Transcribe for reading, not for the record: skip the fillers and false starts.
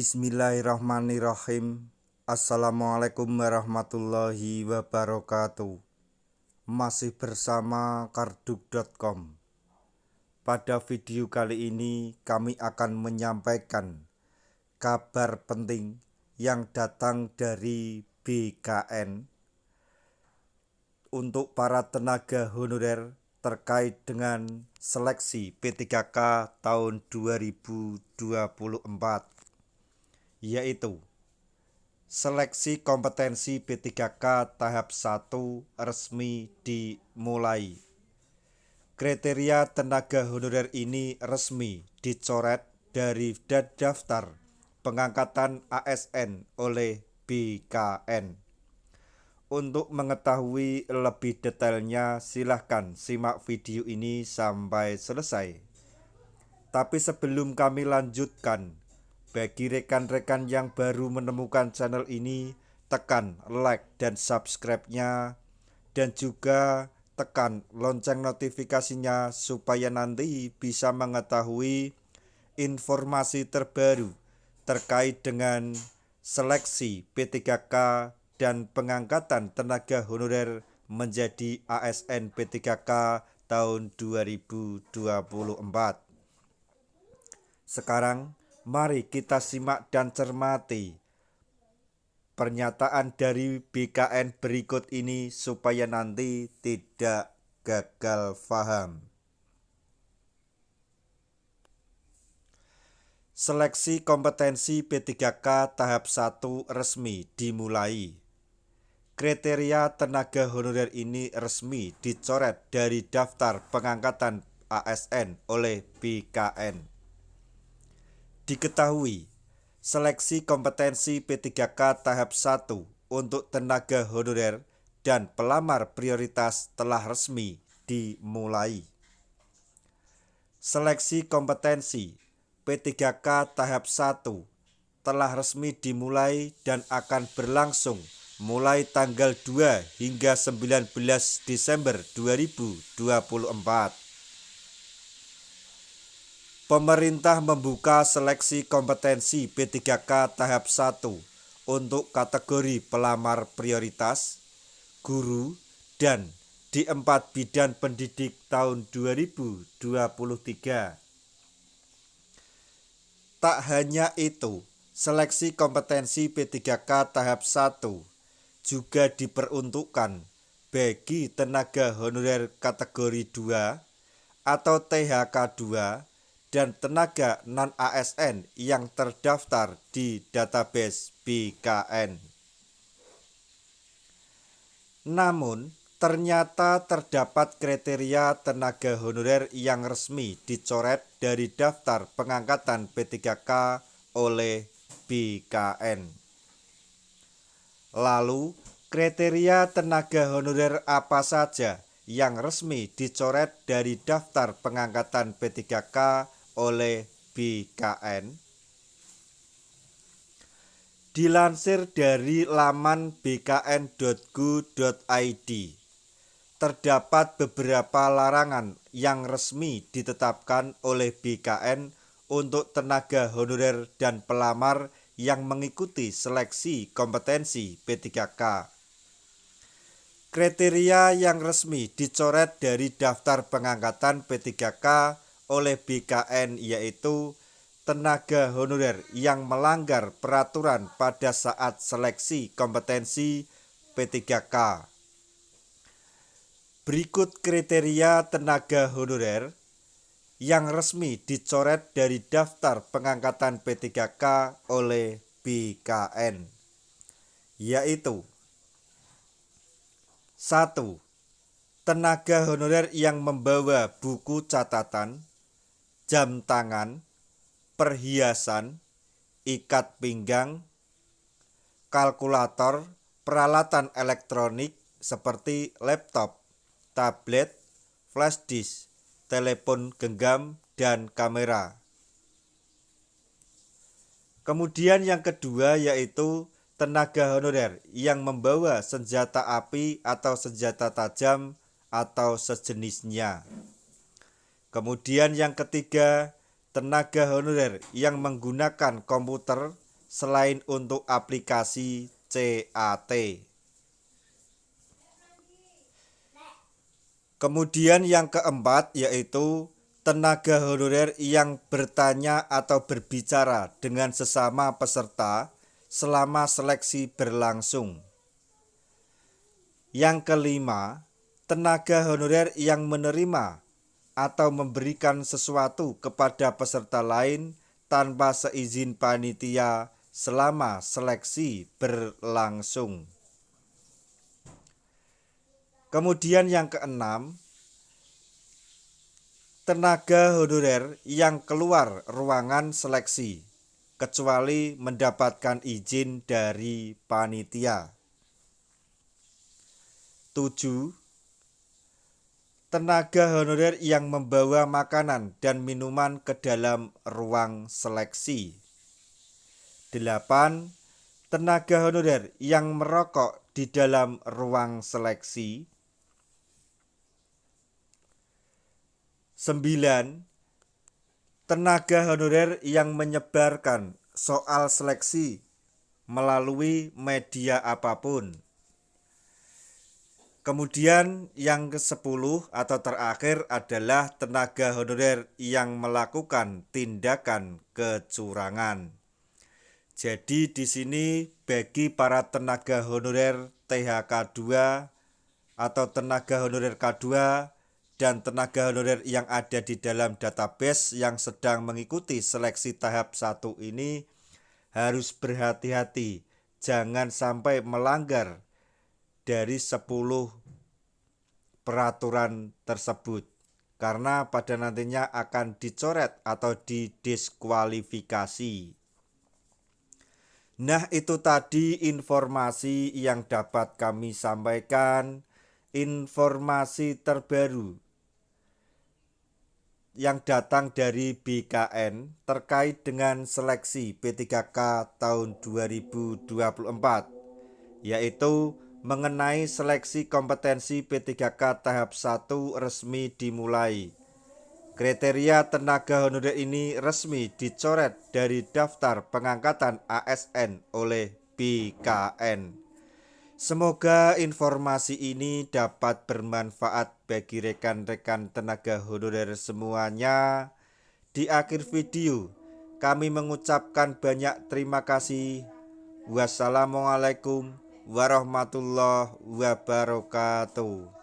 Bismillahirrahmanirrahim. Assalamualaikum warahmatullahi wabarakatuh. Masih bersama karduk.com. Pada video kali ini kami akan menyampaikan kabar penting yang datang dari BKN untuk para tenaga honorer terkait dengan seleksi P3K tahun 2024, yaitu seleksi kompetensi P3K tahap 1 resmi dimulai. Kriteria tenaga honorer ini resmi dicoret dari daftar pengangkatan ASN oleh BKN. Untuk mengetahui lebih detailnya, silahkan simak video ini sampai selesai. Tapi sebelum kami lanjutkan, bagi rekan-rekan yang baru menemukan channel ini, tekan like dan subscribe-nya, dan juga tekan lonceng notifikasinya supaya nanti bisa mengetahui informasi terbaru terkait dengan seleksi P3K dan pengangkatan tenaga honorer menjadi ASN P3K tahun 2024. Sekarang mari kita simak dan cermati pernyataan dari BKN berikut ini supaya nanti tidak gagal paham. Seleksi kompetensi P3K tahap 1 resmi dimulai. Kriteria tenaga honorer ini resmi dicoret dari daftar pengangkatan ASN oleh BKN. Diketahui, seleksi kompetensi P3K tahap 1 untuk tenaga honorer dan pelamar prioritas telah resmi dimulai. Seleksi kompetensi P3K tahap 1 telah resmi dimulai dan akan berlangsung mulai tanggal 2 hingga 19 Desember 2024. Pemerintah membuka seleksi kompetensi P3K tahap 1 untuk kategori pelamar prioritas, guru, dan di 4 bidang pendidik tahun 2023. Tak hanya itu, seleksi kompetensi P3K tahap 1 juga diperuntukkan bagi tenaga honorer kategori 2 atau THK 2 dan tenaga non-ASN yang terdaftar di database BKN. Namun, ternyata terdapat kriteria tenaga honorer yang resmi dicoret dari daftar pengangkatan P3K oleh BKN. Lalu, kriteria tenaga honorer apa saja yang resmi dicoret dari daftar pengangkatan P3K oleh BKN? Dilansir dari laman bkn.go.id, terdapat beberapa larangan yang resmi ditetapkan oleh BKN untuk tenaga honorer dan pelamar yang mengikuti seleksi kompetensi P3K. Kriteria yang resmi dicoret dari daftar pengangkatan P3K oleh BKN yaitu tenaga honorer yang melanggar peraturan pada saat seleksi kompetensi P3K. Berikut kriteria tenaga honorer yang resmi dicoret dari daftar pengangkatan P3K oleh BKN, yaitu 1. Tenaga honorer yang membawa buku catatan, jam tangan, perhiasan, ikat pinggang, kalkulator, peralatan elektronik seperti laptop, tablet, flash disk, telepon genggam, dan kamera. Kemudian yang kedua yaitu tenaga honorer yang membawa senjata api atau senjata tajam atau sejenisnya. Kemudian yang ketiga, tenaga honorer yang menggunakan komputer, selain untuk aplikasi CAT. Kemudian yang keempat yaitu tenaga honorer yang bertanya atau berbicara dengan sesama peserta selama seleksi berlangsung. Yang kelima, tenaga honorer yang menerima atau memberikan sesuatu kepada peserta lain tanpa seizin panitia selama seleksi berlangsung. Kemudian yang keenam, tenaga honorer yang keluar ruangan seleksi kecuali mendapatkan izin dari panitia. 7. Tenaga honorer yang membawa makanan dan minuman ke dalam ruang seleksi. 8. Tenaga honorer yang merokok di dalam ruang seleksi. 9. Tenaga honorer yang menyebarkan soal seleksi melalui media apapun. Kemudian yang ke-10 atau terakhir adalah tenaga honorer yang melakukan tindakan kecurangan. Jadi di sini bagi para tenaga honorer THK 2 atau tenaga honorer K2 dan tenaga honorer yang ada di dalam database yang sedang mengikuti seleksi tahap 1 ini harus berhati-hati, jangan sampai melanggar dari 10 peraturan tersebut, karena pada nantinya akan dicoret atau didiskualifikasi. Nah, itu tadi informasi yang dapat kami sampaikan, informasi terbaru yang datang dari BKN terkait dengan seleksi P3K tahun 2024, yaitu mengenai seleksi kompetensi P3K tahap 1 resmi dimulai. Kriteria tenaga honorer ini resmi dicoret dari daftar pengangkatan ASN oleh BKN. Semoga informasi ini dapat bermanfaat bagi rekan-rekan tenaga honorer semuanya. Di akhir video, kami mengucapkan banyak terima kasih. Wassalamualaikum warahmatullahi wabarakatuh.